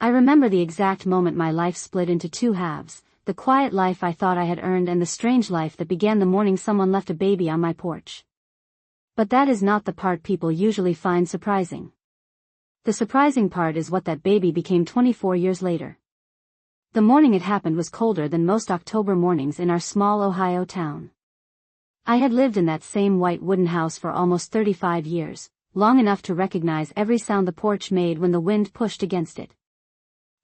I remember the exact moment my life split into two halves, the quiet life I thought I had earned and the strange life that began the morning someone left a baby on my porch. But that is not the part people usually find surprising. The surprising part is what that baby became 24 years later. The morning it happened was colder than most October mornings in our small Ohio town. I had lived in that same white wooden house for almost 35 years, long enough to recognize every sound the porch made when the wind pushed against it.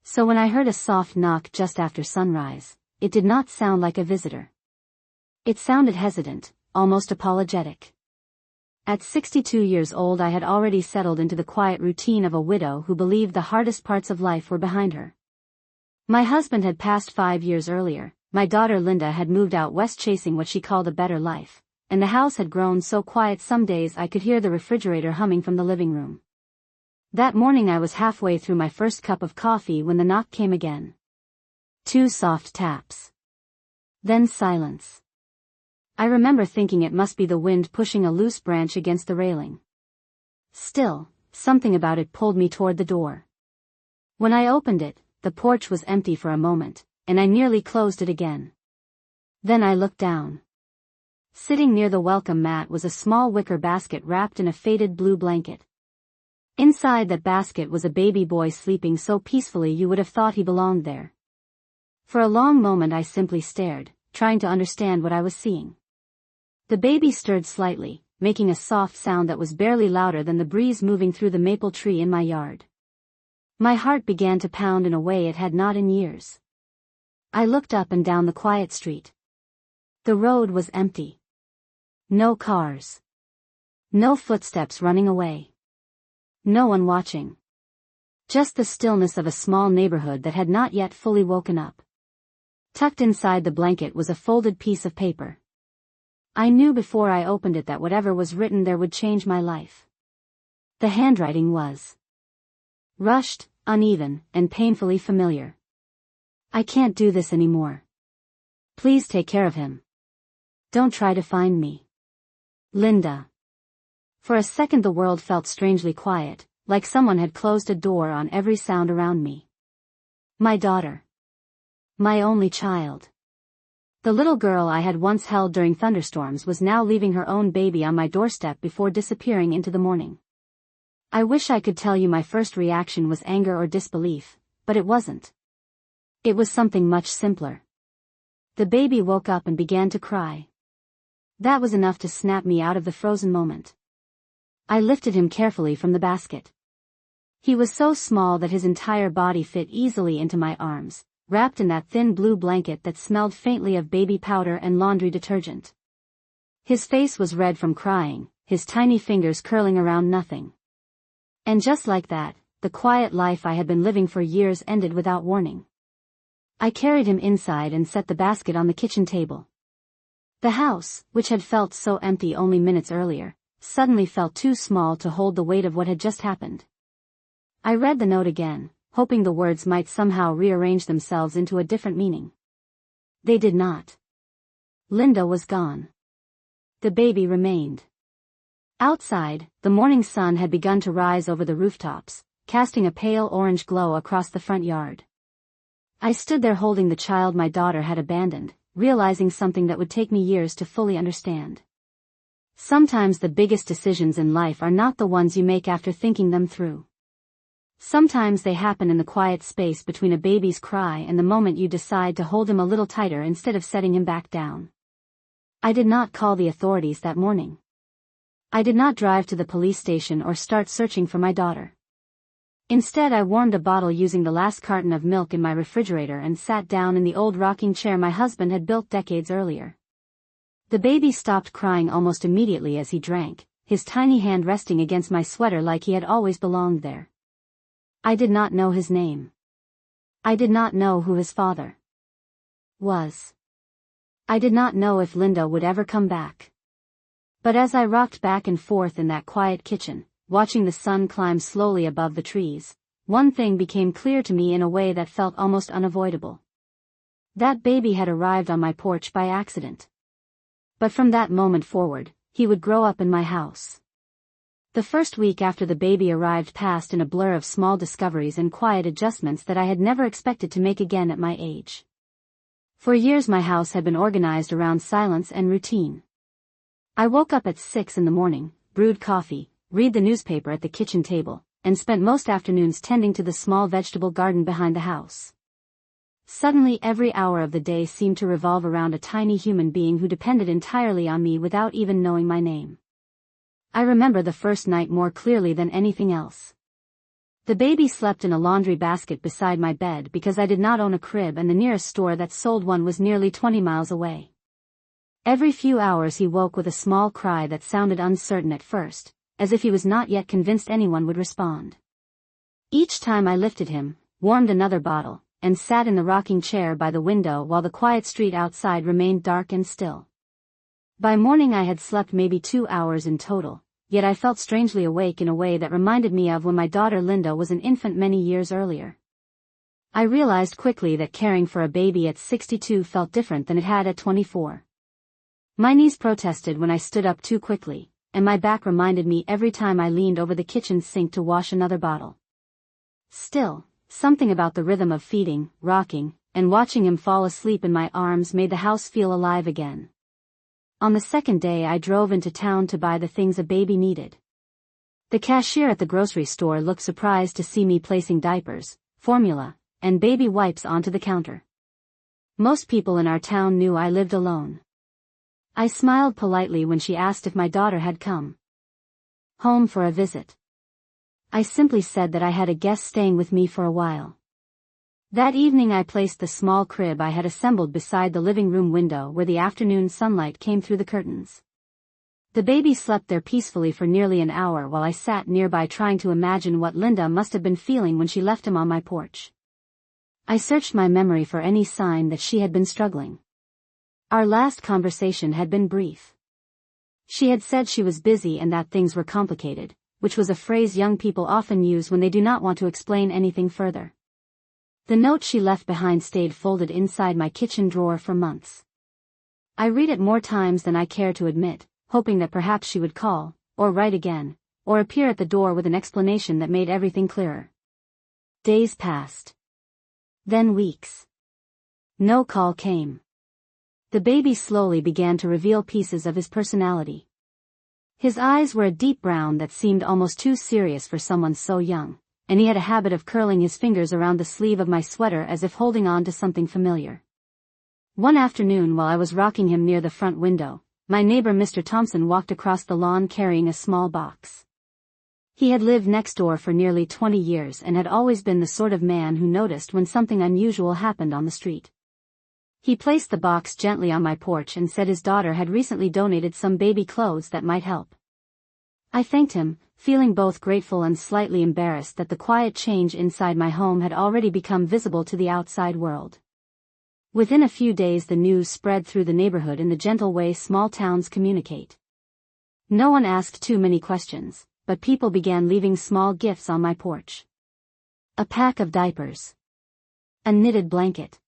So when I heard a soft knock just after sunrise, it did not sound like a visitor. It sounded hesitant, almost apologetic. At 62 years old I had already settled into the quiet routine of a widow who believed the hardest parts of life were behind her. My husband had passed 5 years earlier, my daughter Linda had moved out west chasing what she called a better life, and the house had grown so quiet some days I could hear the refrigerator humming from the living room. That morning I was halfway through my first cup of coffee when the knock came again. 2 soft taps. Then silence. I remember thinking it must be the wind pushing a loose branch against the railing. Still, something about it pulled me toward the door. When I opened it, the porch was empty for a moment, and I nearly closed it again. Then I looked down. Sitting near the welcome mat was a small wicker basket wrapped in a faded blue blanket. Inside that basket was a baby boy sleeping so peacefully you would have thought he belonged there. For a long moment I simply stared, trying to understand what I was seeing. The baby stirred slightly, making a soft sound that was barely louder than the breeze moving through the maple tree in my yard. My heart began to pound in a way it had not in years. I looked up and down the quiet street. The road was empty. No cars. No footsteps running away. No one watching. Just the stillness of a small neighborhood that had not yet fully woken up. Tucked inside the blanket was a folded piece of paper. I knew before I opened it that whatever was written there would change my life. The handwriting was rushed, uneven, and painfully familiar. I can't do this anymore. Please take care of him. Don't try to find me. Linda. For a second the world felt strangely quiet, like someone had closed a door on every sound around me. My daughter. My only child. The little girl I had once held during thunderstorms was now leaving her own baby on my doorstep before disappearing into the morning. I wish I could tell you my first reaction was anger or disbelief, but it wasn't. It was something much simpler. The baby woke up and began to cry. That was enough to snap me out of the frozen moment. I lifted him carefully from the basket. He was so small that his entire body fit easily into my arms, wrapped in that thin blue blanket that smelled faintly of baby powder and laundry detergent. His face was red from crying, his tiny fingers curling around nothing. And just like that, the quiet life I had been living for years ended without warning. I carried him inside and set the basket on the kitchen table. The house, which had felt so empty only minutes earlier, suddenly felt too small to hold the weight of what had just happened. I read the note again, hoping the words might somehow rearrange themselves into a different meaning. They did not. Linda was gone. The baby remained. Outside, the morning sun had begun to rise over the rooftops, casting a pale orange glow across the front yard. I stood there holding the child my daughter had abandoned, realizing something that would take me years to fully understand. Sometimes the biggest decisions in life are not the ones you make after thinking them through. Sometimes they happen in the quiet space between a baby's cry and the moment you decide to hold him a little tighter instead of setting him back down. I did not call the authorities that morning. I did not drive to the police station or start searching for my daughter. Instead I warmed a bottle using the last carton of milk in my refrigerator and sat down in the old rocking chair my husband had built decades earlier. The baby stopped crying almost immediately as he drank, his tiny hand resting against my sweater like he had always belonged there. I did not know his name. I did not know who his father was. I did not know if Linda would ever come back. But as I rocked back and forth in that quiet kitchen, watching the sun climb slowly above the trees, one thing became clear to me in a way that felt almost unavoidable. That baby had arrived on my porch by accident. But from that moment forward, he would grow up in my house. The first week after the baby arrived passed in a blur of small discoveries and quiet adjustments that I had never expected to make again at my age. For years my house had been organized around silence and routine. I woke up at 6 in the morning, brewed coffee, read the newspaper at the kitchen table, and spent most afternoons tending to the small vegetable garden behind the house. Suddenly every hour of the day seemed to revolve around a tiny human being who depended entirely on me without even knowing my name. I remember the first night more clearly than anything else. The baby slept in a laundry basket beside my bed because I did not own a crib and the nearest store that sold one was nearly 20 miles away. Every few hours he woke with a small cry that sounded uncertain at first, as if he was not yet convinced anyone would respond. Each time I lifted him, warmed another bottle, and sat in the rocking chair by the window while the quiet street outside remained dark and still. By morning I had slept maybe 2 hours in total, yet I felt strangely awake in a way that reminded me of when my daughter Linda was an infant many years earlier. I realized quickly that caring for a baby at 62 felt different than it had at 24. My knees protested when I stood up too quickly, and my back reminded me every time I leaned over the kitchen sink to wash another bottle. Still, something about the rhythm of feeding, rocking, and watching him fall asleep in my arms made the house feel alive again. On the second day I drove into town to buy the things a baby needed. The cashier at the grocery store looked surprised to see me placing diapers, formula, and baby wipes onto the counter. Most people in our town knew I lived alone. I smiled politely when she asked if my daughter had come home for a visit. I simply said that I had a guest staying with me for a while. That evening I placed the small crib I had assembled beside the living room window where the afternoon sunlight came through the curtains. The baby slept there peacefully for nearly an hour while I sat nearby trying to imagine what Linda must have been feeling when she left him on my porch. I searched my memory for any sign that she had been struggling. Our last conversation had been brief. She had said she was busy and that things were complicated, which was a phrase young people often use when they do not want to explain anything further. The note she left behind stayed folded inside my kitchen drawer for months. I read it more times than I care to admit, hoping that perhaps she would call, or write again, or appear at the door with an explanation that made everything clearer. Days passed. Then weeks. No call came. The baby slowly began to reveal pieces of his personality. His eyes were a deep brown that seemed almost too serious for someone so young, and he had a habit of curling his fingers around the sleeve of my sweater as if holding on to something familiar. One afternoon while I was rocking him near the front window, my neighbor Mr. Thompson walked across the lawn carrying a small box. He had lived next door for nearly 20 years and had always been the sort of man who noticed when something unusual happened on the street. He placed the box gently on my porch and said his daughter had recently donated some baby clothes that might help. I thanked him, feeling both grateful and slightly embarrassed that the quiet change inside my home had already become visible to the outside world. Within a few days the news spread through the neighborhood in the gentle way small towns communicate. No one asked too many questions, but people began leaving small gifts on my porch. A pack of diapers. A knitted blanket.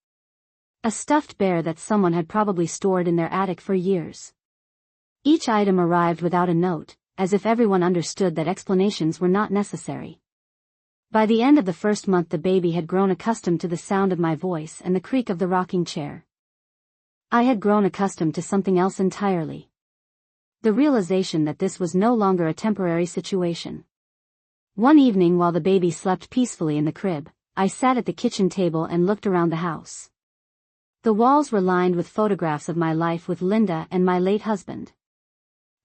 A stuffed bear that someone had probably stored in their attic for years. Each item arrived without a note, as if everyone understood that explanations were not necessary. By the end of the first month the baby had grown accustomed to the sound of my voice and the creak of the rocking chair. I had grown accustomed to something else entirely. The realization that this was no longer a temporary situation. One evening while the baby slept peacefully in the crib, I sat at the kitchen table and looked around the house. The walls were lined with photographs of my life with Linda and my late husband.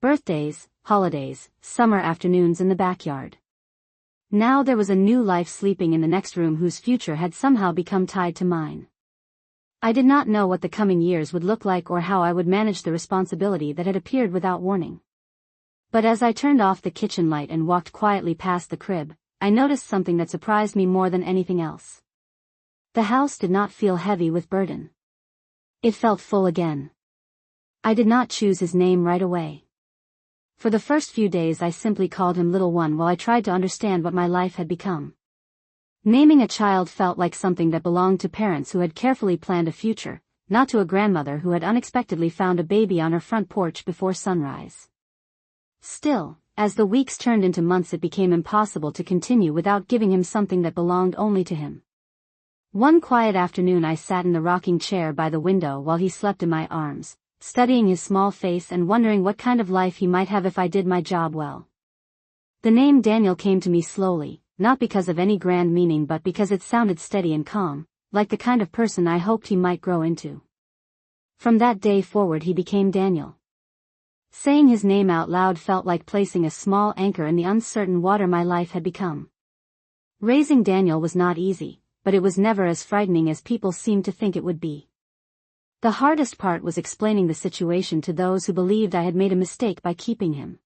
Birthdays, holidays, summer afternoons in the backyard. Now there was a new life sleeping in the next room whose future had somehow become tied to mine. I did not know what the coming years would look like or how I would manage the responsibility that had appeared without warning. But as I turned off the kitchen light and walked quietly past the crib, I noticed something that surprised me more than anything else. The house did not feel heavy with burden. It felt full again. I did not choose his name right away. For the first few days I simply called him Little One while I tried to understand what my life had become. Naming a child felt like something that belonged to parents who had carefully planned a future, not to a grandmother who had unexpectedly found a baby on her front porch before sunrise. Still, as the weeks turned into months it became impossible to continue without giving him something that belonged only to him. One quiet afternoon I sat in the rocking chair by the window while he slept in my arms, studying his small face and wondering what kind of life he might have if I did my job well. The name Daniel came to me slowly, not because of any grand meaning but because it sounded steady and calm, like the kind of person I hoped he might grow into. From that day forward he became Daniel. Saying his name out loud felt like placing a small anchor in the uncertain water my life had become. Raising Daniel was not easy, but it was never as frightening as people seemed to think it would be. The hardest part was explaining the situation to those who believed I had made a mistake by keeping him.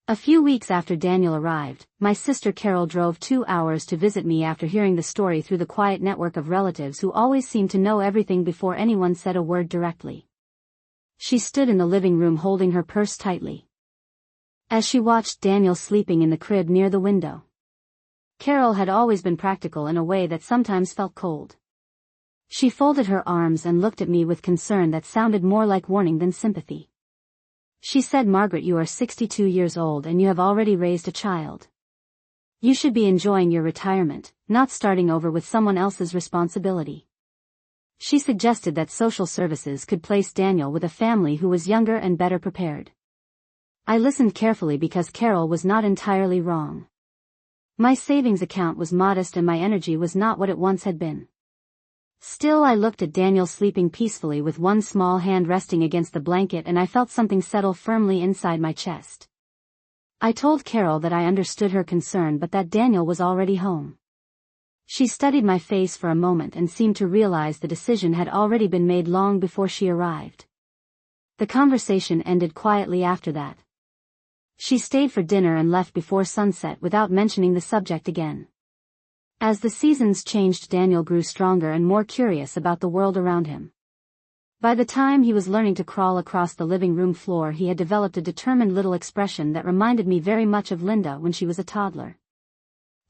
A few weeks after Daniel arrived, my sister Carol drove 2 hours to visit me after hearing the story through the quiet network of relatives who always seemed to know everything before anyone said a word directly. She stood in the living room holding her purse tightly as she watched Daniel sleeping in the crib near the window. Carol had always been practical in a way that sometimes felt cold. She folded her arms and looked at me with concern that sounded more like warning than sympathy. She said, "Margaret, you are 62 years old and you have already raised a child. You should be enjoying your retirement, not starting over with someone else's responsibility." She suggested that social services could place Daniel with a family who was younger and better prepared. I listened carefully because Carol was not entirely wrong. My savings account was modest and my energy was not what it once had been. Still, I looked at Daniel sleeping peacefully with one small hand resting against the blanket and I felt something settle firmly inside my chest. I told Carol that I understood her concern but that Daniel was already home. She studied my face for a moment and seemed to realize the decision had already been made long before she arrived. The conversation ended quietly after that. She stayed for dinner and left before sunset without mentioning the subject again. As the seasons changed, Daniel grew stronger and more curious about the world around him. By the time he was learning to crawl across the living room floor, he had developed a determined little expression that reminded me very much of Linda when she was a toddler.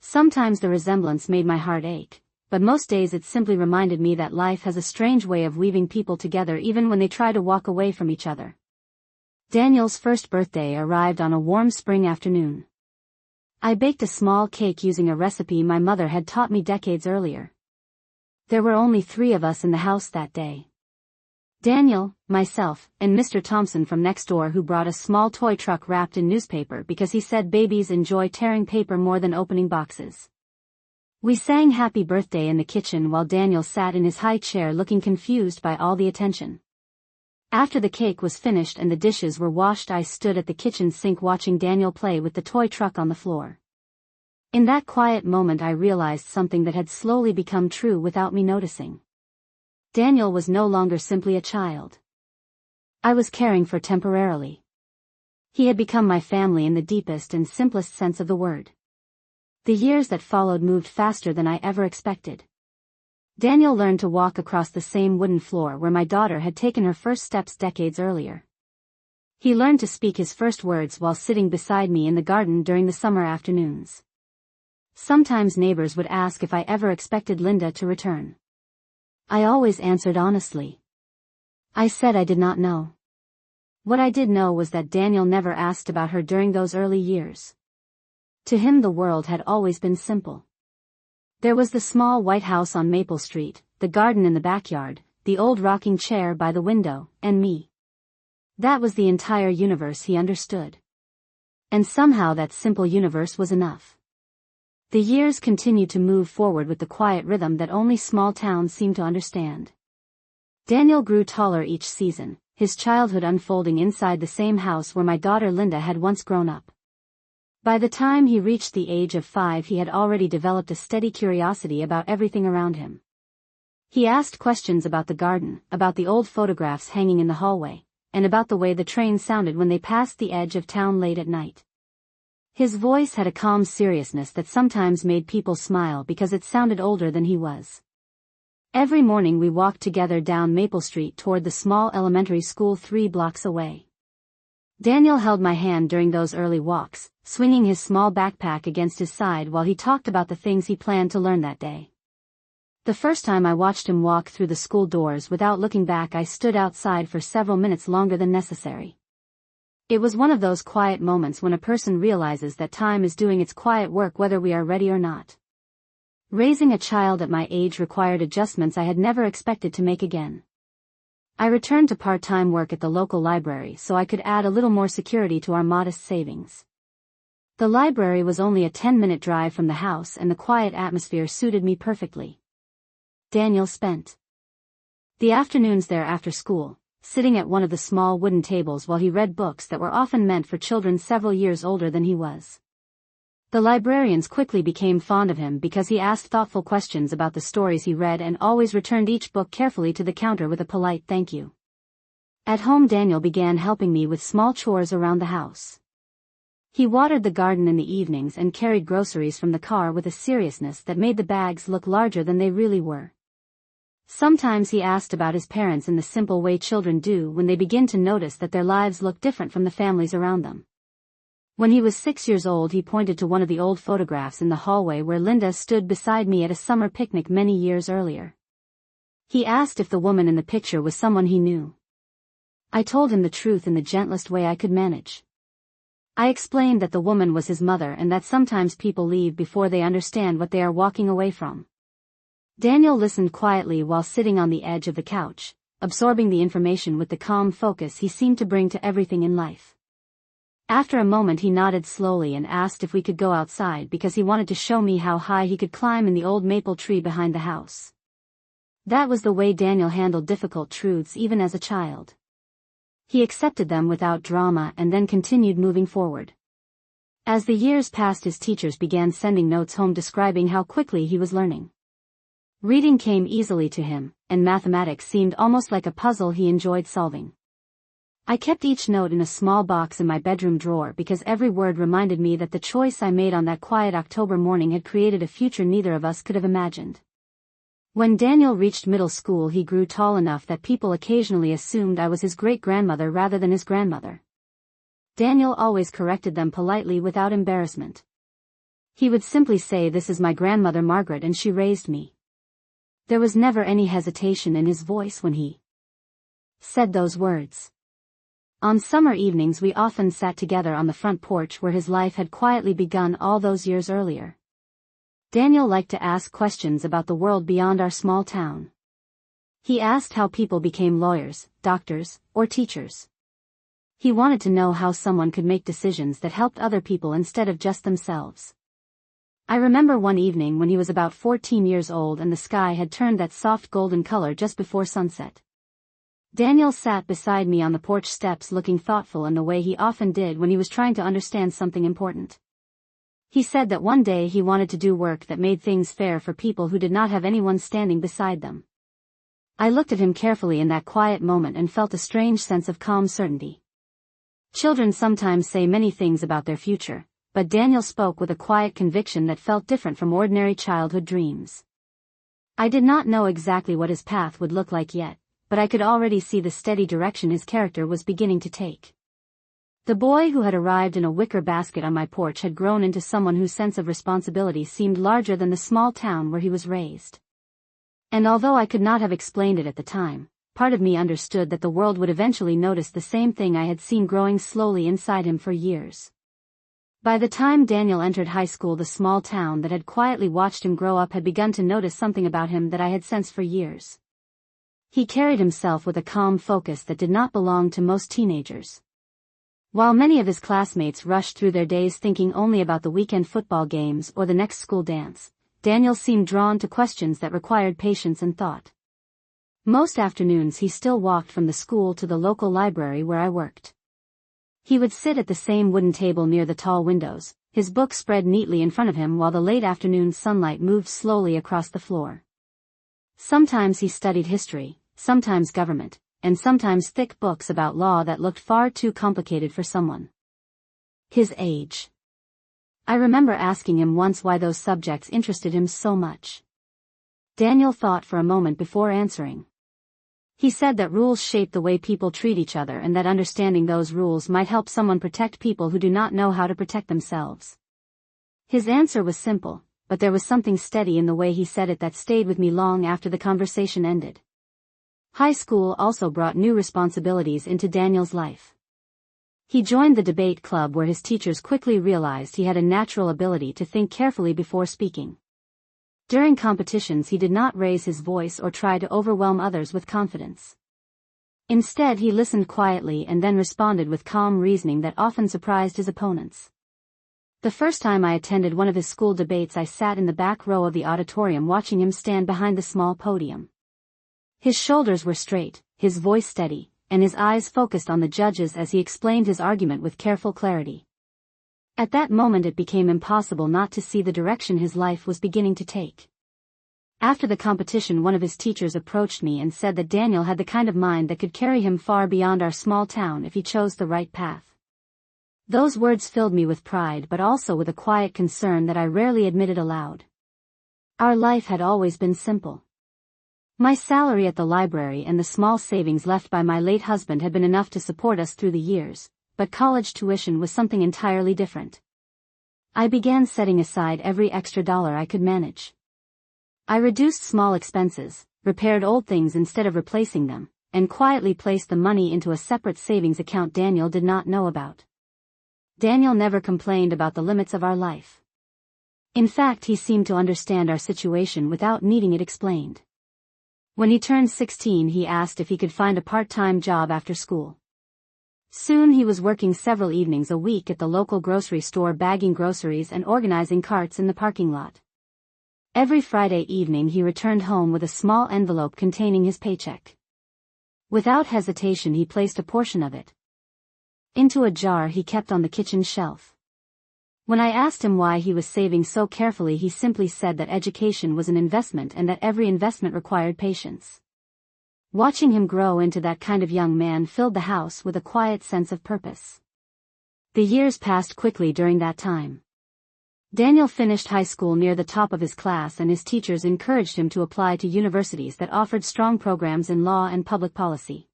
Sometimes the resemblance made my heart ache, but most days it simply reminded me that life has a strange way of weaving people together even when they try to walk away from each other. Daniel's first birthday arrived on a warm spring afternoon. I baked a small cake using a recipe my mother had taught me decades earlier. There were only 3 of us in the house that day. Daniel, myself, and Mr. Thompson from next door, who brought a small toy truck wrapped in newspaper because he said babies enjoy tearing paper more than opening boxes. We sang happy birthday in the kitchen while Daniel sat in his high chair looking confused by all the attention. After the cake was finished and the dishes were washed, I stood at the kitchen sink watching Daniel play with the toy truck on the floor. In that quiet moment I realized something that had slowly become true without me noticing. Daniel was no longer simply a child I was caring for temporarily. He had become my family in the deepest and simplest sense of the word. The years that followed moved faster than I ever expected. Daniel learned to walk across the same wooden floor where my daughter had taken her first steps decades earlier. He learned to speak his first words while sitting beside me in the garden during the summer afternoons. Sometimes neighbors would ask if I ever expected Linda to return. I always answered honestly. I said I did not know. What I did know was that Daniel never asked about her during those early years. To him the world had always been simple. There was the small white house on Maple Street, the garden in the backyard, the old rocking chair by the window, and me. That was the entire universe he understood. And somehow that simple universe was enough. The years continued to move forward with the quiet rhythm that only small towns seem to understand. Daniel grew taller each season, his childhood unfolding inside the same house where my daughter Linda had once grown up. By the time he reached the age of 5, he had already developed a steady curiosity about everything around him. He asked questions about the garden, about the old photographs hanging in the hallway, and about the way the train sounded when they passed the edge of town late at night. His voice had a calm seriousness that sometimes made people smile because it sounded older than he was. Every morning we walked together down Maple Street toward the small elementary school 3 blocks away. Daniel held my hand during those early walks, swinging his small backpack against his side while he talked about the things he planned to learn that day. The first time I watched him walk through the school doors without looking back, I stood outside for several minutes longer than necessary. It was one of those quiet moments when a person realizes that time is doing its quiet work whether we are ready or not. Raising a child at my age required adjustments I had never expected to make again. I returned to part-time work at the local library so I could add a little more security to our modest savings. The library was only a 10-minute drive from the house and the quiet atmosphere suited me perfectly. Daniel spent the afternoons there after school, sitting at one of the small wooden tables while he read books that were often meant for children several years older than he was. The librarians quickly became fond of him because he asked thoughtful questions about the stories he read and always returned each book carefully to the counter with a polite thank you. At home, Daniel began helping me with small chores around the house. He watered the garden in the evenings and carried groceries from the car with a seriousness that made the bags look larger than they really were. Sometimes he asked about his parents in the simple way children do when they begin to notice that their lives look different from the families around them. When he was 6 years old, he pointed to one of the old photographs in the hallway where Linda stood beside me at a summer picnic many years earlier. He asked if the woman in the picture was someone he knew. I told him the truth in the gentlest way I could manage. I explained that the woman was his mother and that sometimes people leave before they understand what they are walking away from. Daniel listened quietly while sitting on the edge of the couch, absorbing the information with the calm focus he seemed to bring to everything in life. After a moment he nodded slowly and asked if we could go outside because he wanted to show me how high he could climb in the old maple tree behind the house. That was the way Daniel handled difficult truths even as a child. He accepted them without drama and then continued moving forward. As the years passed, his teachers began sending notes home describing how quickly he was learning. Reading came easily to him, and mathematics seemed almost like a puzzle he enjoyed solving. I kept each note in a small box in my bedroom drawer because every word reminded me that the choice I made on that quiet October morning had created a future neither of us could have imagined. When Daniel reached middle school, he grew tall enough that people occasionally assumed I was his great-grandmother rather than his grandmother. Daniel always corrected them politely without embarrassment. He would simply say, "This is my grandmother Margaret and she raised me." There was never any hesitation in his voice when he said those words. On summer evenings we often sat together on the front porch where his life had quietly begun all those years earlier. Daniel liked to ask questions about the world beyond our small town. He asked how people became lawyers, doctors, or teachers. He wanted to know how someone could make decisions that helped other people instead of just themselves. I remember one evening when he was about 14 years old and the sky had turned that soft golden color just before sunset. Daniel sat beside me on the porch steps looking thoughtful in the way he often did when he was trying to understand something important. He said that one day he wanted to do work that made things fair for people who did not have anyone standing beside them. I looked at him carefully in that quiet moment and felt a strange sense of calm certainty. Children sometimes say many things about their future, but Daniel spoke with a quiet conviction that felt different from ordinary childhood dreams. I did not know exactly what his path would look like yet, but I could already see the steady direction his character was beginning to take. The boy who had arrived in a wicker basket on my porch had grown into someone whose sense of responsibility seemed larger than the small town where he was raised. And although I could not have explained it at the time, part of me understood that the world would eventually notice the same thing I had seen growing slowly inside him for years. By the time Daniel entered high school, the small town that had quietly watched him grow up had begun to notice something about him that I had sensed for years. He carried himself with a calm focus that did not belong to most teenagers. While many of his classmates rushed through their days thinking only about the weekend football games or the next school dance, Daniel seemed drawn to questions that required patience and thought. Most afternoons he still walked from the school to the local library where I worked. He would sit at the same wooden table near the tall windows, his book spread neatly in front of him while the late afternoon sunlight moved slowly across the floor. Sometimes he studied history, sometimes government, and sometimes thick books about law that looked far too complicated for someone his age. I remember asking him once why those subjects interested him so much. Daniel thought for a moment before answering. He said that rules shape the way people treat each other and that understanding those rules might help someone protect people who do not know how to protect themselves. His answer was simple, but there was something steady in the way he said it that stayed with me long after the conversation ended. High school also brought new responsibilities into Daniel's life. He joined the debate club where his teachers quickly realized he had a natural ability to think carefully before speaking. During competitions he did not raise his voice or try to overwhelm others with confidence. Instead he listened quietly and then responded with calm reasoning that often surprised his opponents. The first time I attended one of his school debates I sat in the back row of the auditorium watching him stand behind the small podium. His shoulders were straight, his voice steady, and his eyes focused on the judges as he explained his argument with careful clarity. At that moment it became impossible not to see the direction his life was beginning to take. After the competition one of his teachers approached me and said that Daniel had the kind of mind that could carry him far beyond our small town if he chose the right path. Those words filled me with pride but also with a quiet concern that I rarely admitted aloud. Our life had always been simple. My salary at the library and the small savings left by my late husband had been enough to support us through the years, but college tuition was something entirely different. I began setting aside every extra dollar I could manage. I reduced small expenses, repaired old things instead of replacing them, and quietly placed the money into a separate savings account Daniel did not know about. Daniel never complained about the limits of our life. In fact, he seemed to understand our situation without needing it explained. When he turned 16 he asked if he could find a part-time job after school. Soon he was working several evenings a week at the local grocery store bagging groceries and organizing carts in the parking lot. Every Friday evening he returned home with a small envelope containing his paycheck. Without hesitation he placed a portion of it into a jar he kept on the kitchen shelf. When I asked him why he was saving so carefully he simply said that education was an investment and that every investment required patience. Watching him grow into that kind of young man filled the house with a quiet sense of purpose. The years passed quickly during that time. Daniel finished high school near the top of his class and his teachers encouraged him to apply to universities that offered strong programs in law and public policy.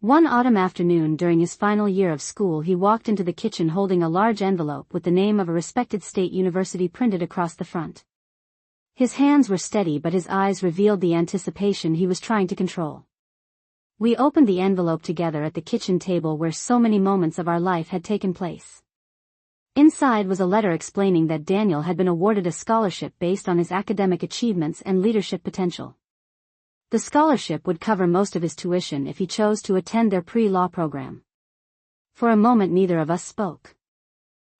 One autumn afternoon during his final year of school he walked into the kitchen holding a large envelope with the name of a respected state university printed across the front. His hands were steady but his eyes revealed the anticipation he was trying to control. We opened the envelope together at the kitchen table where so many moments of our life had taken place. Inside was a letter explaining that Daniel had been awarded a scholarship based on his academic achievements and leadership potential. The scholarship would cover most of his tuition if he chose to attend their pre-law program. For a moment neither of us spoke.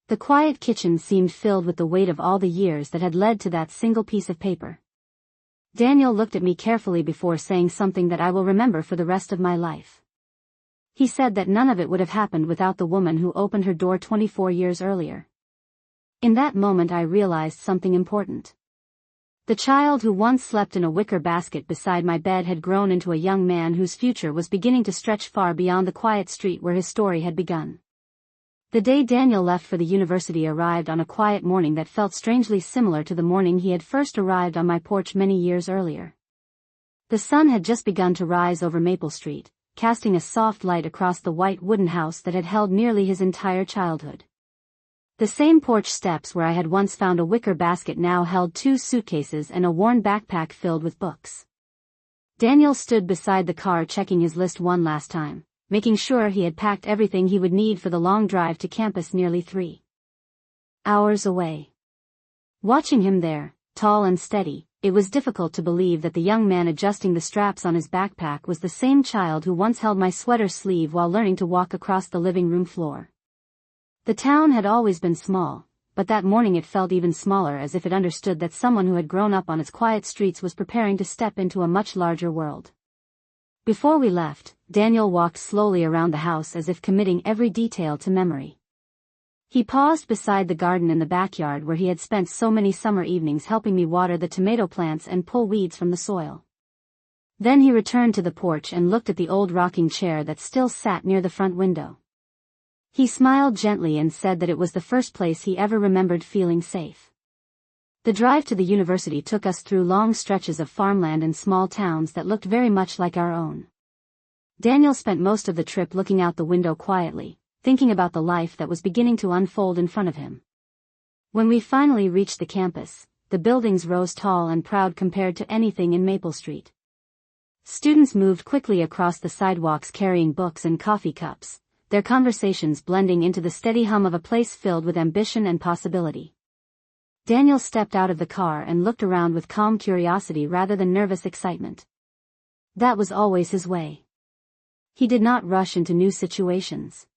The quiet kitchen seemed filled with the weight of all the years that had led to that single piece of paper. Daniel looked at me carefully before saying something that I will remember for the rest of my life. He said that none of it would have happened without the woman who opened her door 24 years earlier. In that moment I realized something important. The child who once slept in a wicker basket beside my bed had grown into a young man whose future was beginning to stretch far beyond the quiet street where his story had begun. The day Daniel left for the university arrived on a quiet morning that felt strangely similar to the morning he had first arrived on my porch many years earlier. The sun had just begun to rise over Maple Street, casting a soft light across the white wooden house that had held nearly his entire childhood. The same porch steps where I had once found a wicker basket now held 2 suitcases and a worn backpack filled with books. Daniel stood beside the car checking his list one last time, making sure he had packed everything he would need for the long drive to campus nearly 3 hours away. Watching him there, tall and steady, it was difficult to believe that the young man adjusting the straps on his backpack was the same child who once held my sweater sleeve while learning to walk across the living room floor. The town had always been small, but that morning it felt even smaller as if it understood that someone who had grown up on its quiet streets was preparing to step into a much larger world. Before we left, Daniel walked slowly around the house as if committing every detail to memory. He paused beside the garden in the backyard where he had spent so many summer evenings helping me water the tomato plants and pull weeds from the soil. Then he returned to the porch and looked at the old rocking chair that still sat near the front window. He smiled gently and said that it was the first place he ever remembered feeling safe. The drive to the university took us through long stretches of farmland and small towns that looked very much like our own. Daniel spent most of the trip looking out the window quietly, thinking about the life that was beginning to unfold in front of him. When we finally reached the campus, the buildings rose tall and proud compared to anything in Maple Street. Students moved quickly across the sidewalks carrying books and coffee cups, their conversations blending into the steady hum of a place filled with ambition and possibility. Daniel stepped out of the car and looked around with calm curiosity rather than nervous excitement. That was always his way. He did not rush into new situations.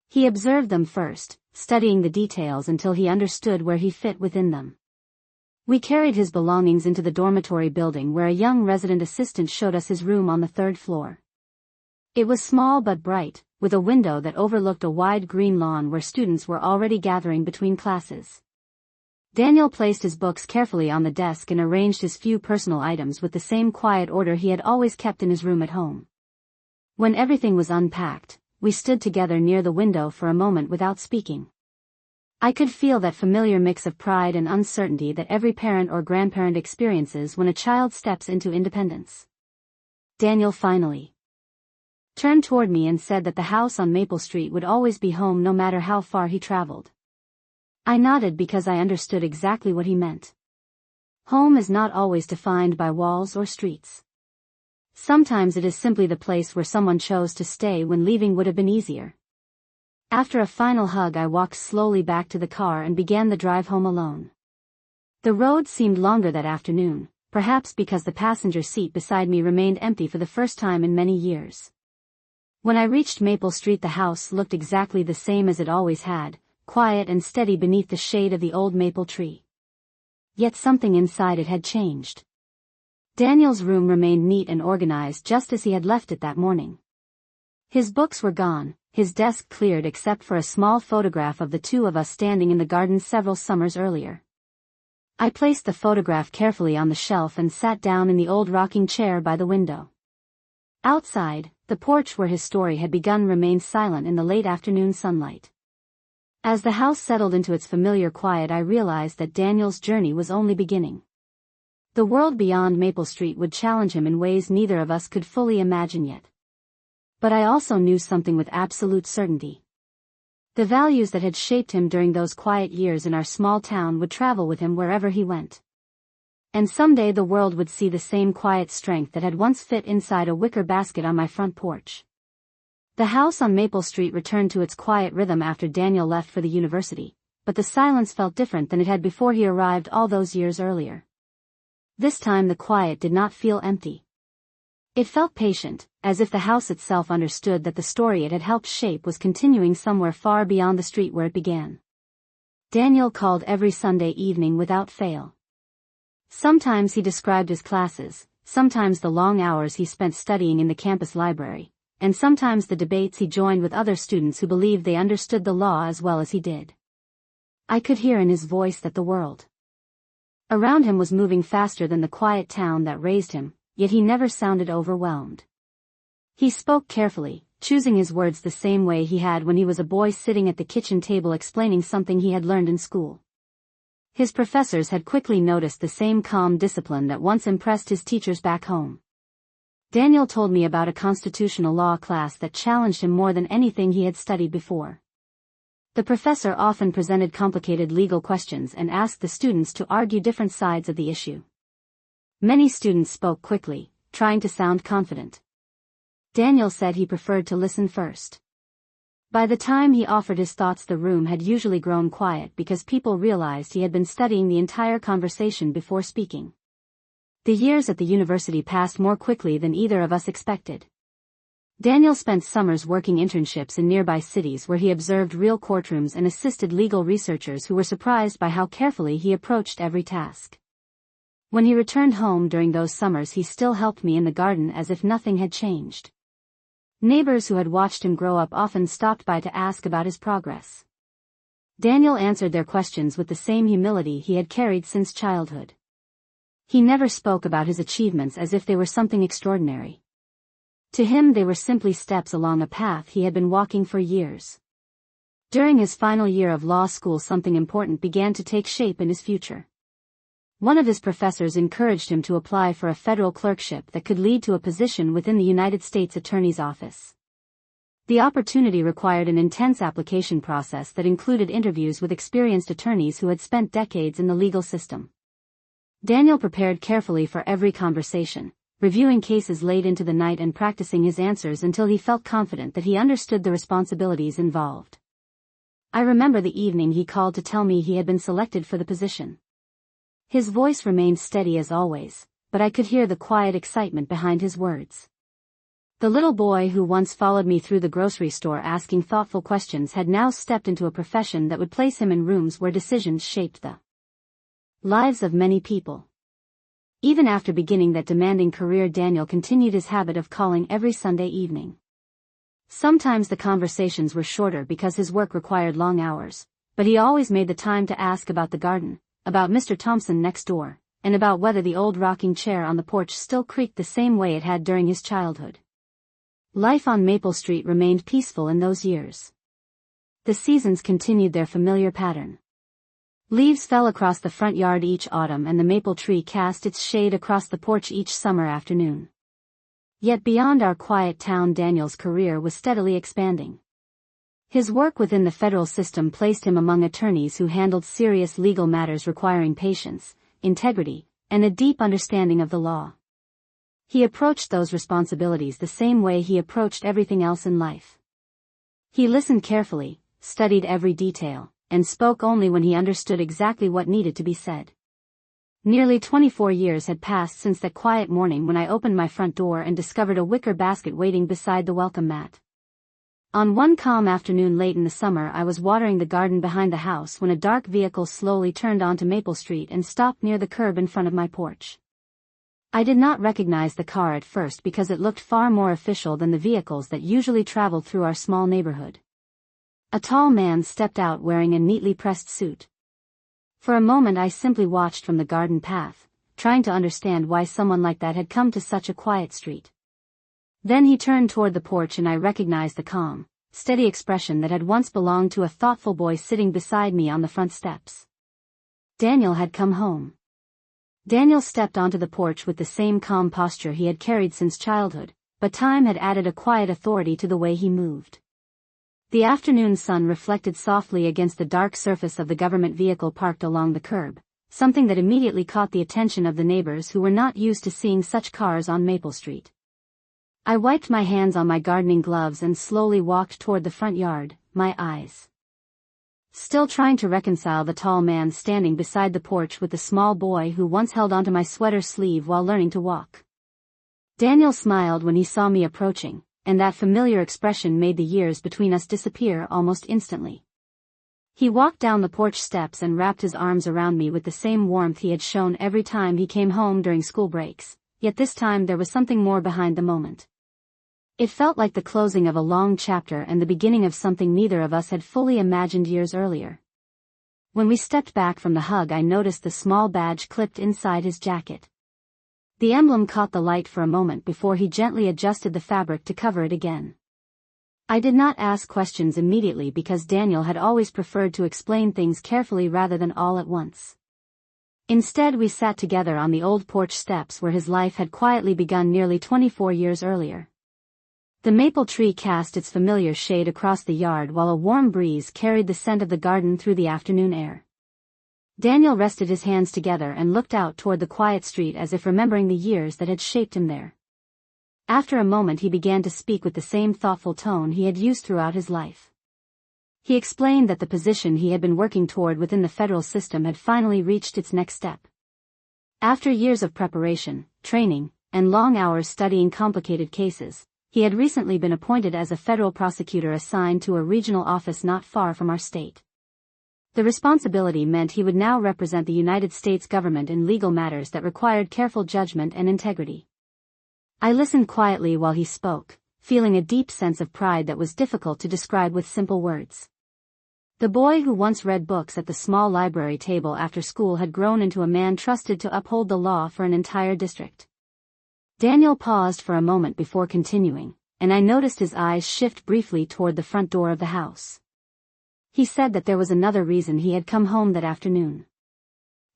He observed them first, studying the details until he understood where he fit within them. We carried his belongings into the dormitory building where a young resident assistant showed us his room on the 3rd floor. It was small but bright, with a window that overlooked a wide green lawn where students were already gathering between classes. Daniel placed his books carefully on the desk and arranged his few personal items with the same quiet order he had always kept in his room at home. When everything was unpacked, we stood together near the window for a moment without speaking. I could feel that familiar mix of pride and uncertainty that every parent or grandparent experiences when a child steps into independence. Daniel finally turned toward me and said that the house on Maple Street would always be home no matter how far he traveled. I nodded because I understood exactly what he meant. Home is not always defined by walls or streets. Sometimes it is simply the place where someone chose to stay when leaving would have been easier. After a final hug, I walked slowly back to the car and began the drive home alone. The road seemed longer that afternoon, perhaps because the passenger seat beside me remained empty for the first time in many years. When I reached Maple Street, the house looked exactly the same as it always had, quiet and steady beneath the shade of the old maple tree. Yet something inside it had changed. Daniel's room remained neat and organized just as he had left it that morning. His books were gone, his desk cleared except for a small photograph of the two of us standing in the garden several summers earlier. I placed the photograph carefully on the shelf and sat down in the old rocking chair by the window. Outside, the porch where his story had begun remained silent in the late afternoon sunlight. As the house settled into its familiar quiet, I realized that Daniel's journey was only beginning. The world beyond Maple Street would challenge him in ways neither of us could fully imagine yet. But I also knew something with absolute certainty. The values that had shaped him during those quiet years in our small town would travel with him wherever he went. And someday the world would see the same quiet strength that had once fit inside a wicker basket on my front porch. The house on Maple Street returned to its quiet rhythm after Daniel left for the university, but the silence felt different than it had before he arrived all those years earlier. This time the quiet did not feel empty. It felt patient, as if the house itself understood that the story it had helped shape was continuing somewhere far beyond the street where it began. Daniel called every Sunday evening without fail. Sometimes he described his classes, sometimes the long hours he spent studying in the campus library, and sometimes the debates he joined with other students who believed they understood the law as well as he did. I could hear in his voice that the world around him was moving faster than the quiet town that raised him, yet he never sounded overwhelmed. He spoke carefully, choosing his words the same way he had when he was a boy sitting at the kitchen table explaining something he had learned in school. His professors had quickly noticed the same calm discipline that once impressed his teachers back home. Daniel told me about a constitutional law class that challenged him more than anything he had studied before. The professor often presented complicated legal questions and asked the students to argue different sides of the issue. Many students spoke quickly, trying to sound confident. Daniel said he preferred to listen first. By the time he offered his thoughts, the room had usually grown quiet because people realized he had been studying the entire conversation before speaking. The years at the university passed more quickly than either of us expected. Daniel spent summers working internships in nearby cities where he observed real courtrooms and assisted legal researchers who were surprised by how carefully he approached every task. When he returned home during those summers, he still helped me in the garden as if nothing had changed. Neighbors who had watched him grow up often stopped by to ask about his progress. Daniel answered their questions with the same humility he had carried since childhood. He never spoke about his achievements as if they were something extraordinary. To him they were simply steps along a path he had been walking for years. During his final year of law school, something important began to take shape in his future. One of his professors encouraged him to apply for a federal clerkship that could lead to a position within the United States Attorney's Office. The opportunity required an intense application process that included interviews with experienced attorneys who had spent decades in the legal system. Daniel prepared carefully for every conversation, reviewing cases late into the night and practicing his answers until he felt confident that he understood the responsibilities involved. I remember the evening he called to tell me he had been selected for the position. His voice remained steady as always, but I could hear the quiet excitement behind his words. The little boy who once followed me through the grocery store asking thoughtful questions had now stepped into a profession that would place him in rooms where decisions shaped the lives of many people. Even after beginning that demanding career, Daniel continued his habit of calling every Sunday evening. Sometimes the conversations were shorter because his work required long hours, but he always made the time to ask about the garden, about Mr. Thompson next door, and about whether the old rocking chair on the porch still creaked the same way it had during his childhood. Life on Maple Street remained peaceful in those years. The seasons continued their familiar pattern. Leaves fell across the front yard each autumn and the maple tree cast its shade across the porch each summer afternoon. Yet beyond our quiet town, Daniel's career was steadily expanding. His work within the federal system placed him among attorneys who handled serious legal matters requiring patience, integrity, and a deep understanding of the law. He approached those responsibilities the same way he approached everything else in life. He listened carefully, studied every detail, and spoke only when he understood exactly what needed to be said. Nearly 24 years had passed since that quiet morning when I opened my front door and discovered a wicker basket waiting beside the welcome mat. On one calm afternoon late in the summer, I was watering the garden behind the house when a dark vehicle slowly turned onto Maple Street and stopped near the curb in front of my porch. I did not recognize the car at first because it looked far more official than the vehicles that usually traveled through our small neighborhood. A tall man stepped out wearing a neatly pressed suit. For a moment I simply watched from the garden path, trying to understand why someone like that had come to such a quiet street. Then he turned toward the porch and I recognized the calm, steady expression that had once belonged to a thoughtful boy sitting beside me on the front steps. Daniel had come home. Daniel stepped onto the porch with the same calm posture he had carried since childhood, but time had added a quiet authority to the way he moved. The afternoon sun reflected softly against the dark surface of the government vehicle parked along the curb, something that immediately caught the attention of the neighbors who were not used to seeing such cars on Maple Street. I wiped my hands on my gardening gloves and slowly walked toward the front yard, my eyes still trying to reconcile the tall man standing beside the porch with the small boy who once held onto my sweater sleeve while learning to walk. Daniel smiled when he saw me approaching, and that familiar expression made the years between us disappear almost instantly. He walked down the porch steps and wrapped his arms around me with the same warmth he had shown every time he came home during school breaks, yet this time there was something more behind the moment. It felt like the closing of a long chapter and the beginning of something neither of us had fully imagined years earlier. When we stepped back from the hug, I noticed the small badge clipped inside his jacket. The emblem caught the light for a moment before he gently adjusted the fabric to cover it again. I did not ask questions immediately because Daniel had always preferred to explain things carefully rather than all at once. Instead, we sat together on the old porch steps where his life had quietly begun nearly 24 years earlier. The maple tree cast its familiar shade across the yard while a warm breeze carried the scent of the garden through the afternoon air. Daniel rested his hands together and looked out toward the quiet street as if remembering the years that had shaped him there. After a moment he began to speak with the same thoughtful tone he had used throughout his life. He explained that the position he had been working toward within the federal system had finally reached its next step. After years of preparation, training, and long hours studying complicated cases, he had recently been appointed as a federal prosecutor assigned to a regional office not far from our state. The responsibility meant he would now represent the United States government in legal matters that required careful judgment and integrity. I listened quietly while he spoke, feeling a deep sense of pride that was difficult to describe with simple words. The boy who once read books at the small library table after school had grown into a man trusted to uphold the law for an entire district. Daniel paused for a moment before continuing, and I noticed his eyes shift briefly toward the front door of the house. He said that there was another reason he had come home that afternoon.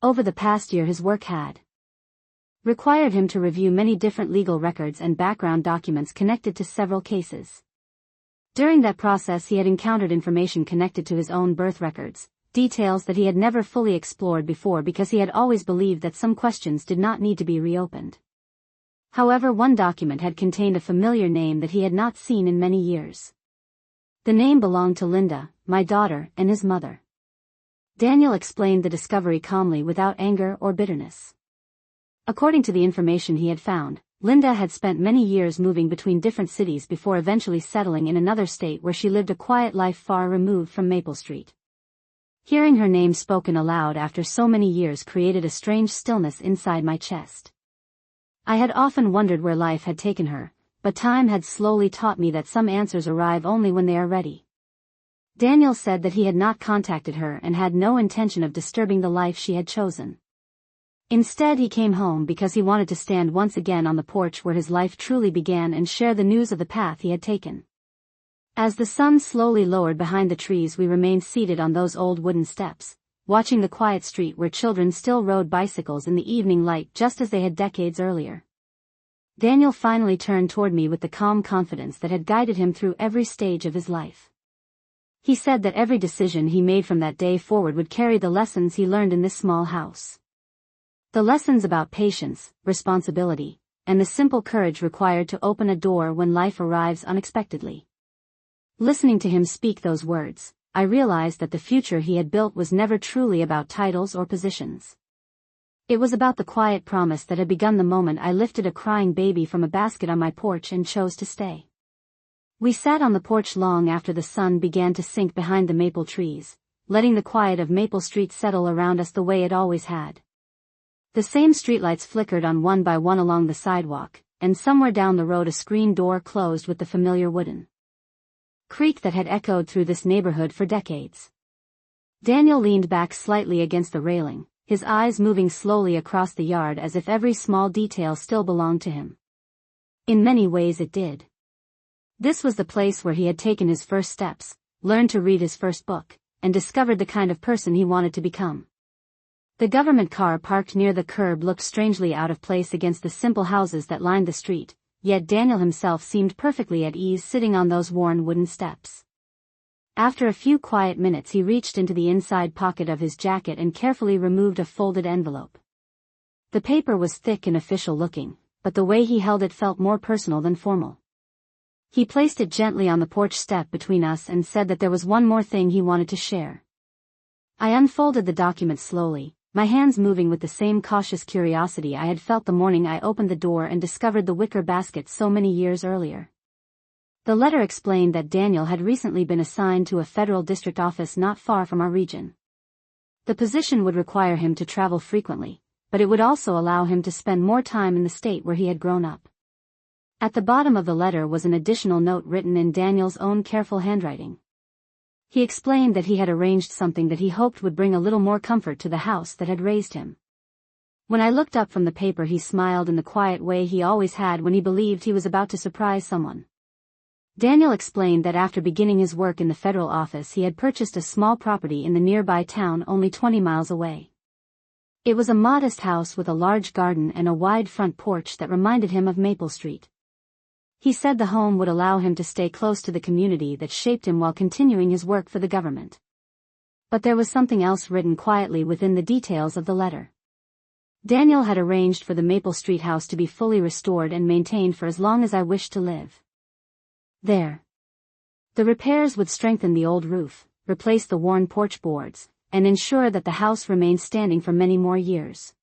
Over the past year his work had required him to review many different legal records and background documents connected to several cases. During that process he had encountered information connected to his own birth records, details that he had never fully explored before because he had always believed that some questions did not need to be reopened. However, one document had contained a familiar name that he had not seen in many years. The name belonged to Linda, my daughter, and his mother. Daniel explained the discovery calmly without anger or bitterness. According to the information he had found, Linda had spent many years moving between different cities before eventually settling in another state where she lived a quiet life far removed from Maple Street. Hearing her name spoken aloud after so many years created a strange stillness inside my chest. I had often wondered where life had taken her, but time had slowly taught me that some answers arrive only when they are ready. Daniel said that he had not contacted her and had no intention of disturbing the life she had chosen. Instead, he came home because he wanted to stand once again on the porch where his life truly began and share the news of the path he had taken. As the sun slowly lowered behind the trees, we remained seated on those old wooden steps, watching the quiet street where children still rode bicycles in the evening light just as they had decades earlier. Daniel finally turned toward me with the calm confidence that had guided him through every stage of his life. He said that every decision he made from that day forward would carry the lessons he learned in this small house. The lessons about patience, responsibility, and the simple courage required to open a door when life arrives unexpectedly. Listening to him speak those words, I realized that the future he had built was never truly about titles or positions. It was about the quiet promise that had begun the moment I lifted a crying baby from a basket on my porch and chose to stay. We sat on the porch long after the sun began to sink behind the maple trees, letting the quiet of Maple Street settle around us the way it always had. The same streetlights flickered on one by one along the sidewalk, and somewhere down the road a screen door closed with the familiar wooden creak that had echoed through this neighborhood for decades. Daniel leaned back slightly against the railing, his eyes moving slowly across the yard as if every small detail still belonged to him. In many ways it did. This was the place where he had taken his first steps, learned to read his first book, and discovered the kind of person he wanted to become. The government car parked near the curb looked strangely out of place against the simple houses that lined the street, yet Daniel himself seemed perfectly at ease sitting on those worn wooden steps. After a few quiet minutes, he reached into the inside pocket of his jacket and carefully removed a folded envelope. The paper was thick and official looking, but the way he held it felt more personal than formal. He placed it gently on the porch step between us and said that there was one more thing he wanted to share. I unfolded the document slowly, my hands moving with the same cautious curiosity I had felt the morning I opened the door and discovered the wicker basket so many years earlier. The letter explained that Daniel had recently been assigned to a federal district office not far from our region. The position would require him to travel frequently, but it would also allow him to spend more time in the state where he had grown up. At the bottom of the letter was an additional note written in Daniel's own careful handwriting. He explained that he had arranged something that he hoped would bring a little more comfort to the house that had raised him. When I looked up from the paper, he smiled in the quiet way he always had when he believed he was about to surprise someone. Daniel explained that after beginning his work in the federal office, he had purchased a small property in the nearby town only 20 miles away. It was a modest house with a large garden and a wide front porch that reminded him of Maple Street. He said the home would allow him to stay close to the community that shaped him while continuing his work for the government. But there was something else written quietly within the details of the letter. Daniel had arranged for the Maple Street house to be fully restored and maintained for as long as I wished to live there. The repairs would strengthen the old roof, replace the worn porch boards, and ensure that the house remained standing for many more years.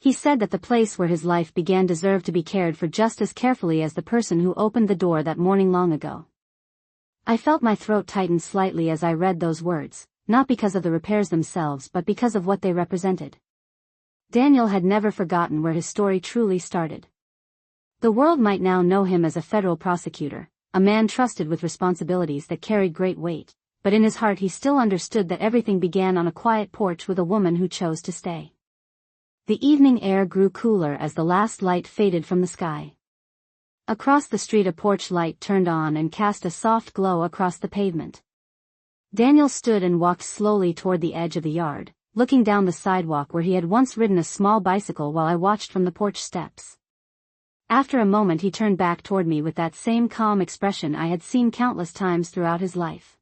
He said that the place where his life began deserved to be cared for just as carefully as the person who opened the door that morning long ago. I felt my throat tighten slightly as I read those words, not because of the repairs themselves but because of what they represented. Daniel had never forgotten where his story truly started. The world might now know him as a federal prosecutor, a man trusted with responsibilities that carried great weight, but in his heart he still understood that everything began on a quiet porch with a woman who chose to stay. The evening air grew cooler as the last light faded from the sky. Across the street a porch light turned on and cast a soft glow across the pavement. Daniel stood and walked slowly toward the edge of the yard, looking down the sidewalk where he had once ridden a small bicycle while I watched from the porch steps. After a moment he turned back toward me with that same calm expression I had seen countless times throughout his life.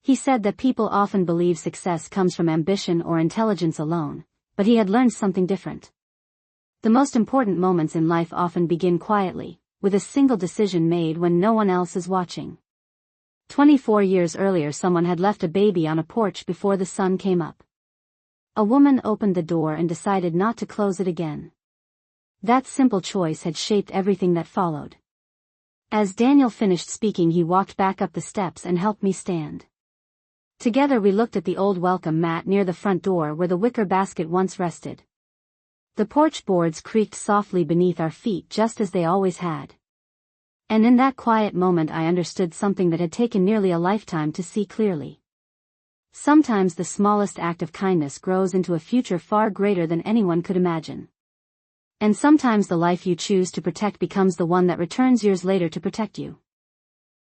He said that people often believe success comes from ambition or intelligence alone, but he had learned something different. The most important moments in life often begin quietly, with a single decision made when no one else is watching. 24 years earlier, someone had left a baby on a porch before the sun came up. A woman opened the door and decided not to close it again. That simple choice had shaped everything that followed. As Daniel finished speaking, he walked back up the steps and helped me stand. Together we looked at the old welcome mat near the front door where the wicker basket once rested. The porch boards creaked softly beneath our feet just as they always had. And in that quiet moment I understood something that had taken nearly a lifetime to see clearly. Sometimes the smallest act of kindness grows into a future far greater than anyone could imagine. And sometimes the life you choose to protect becomes the one that returns years later to protect you.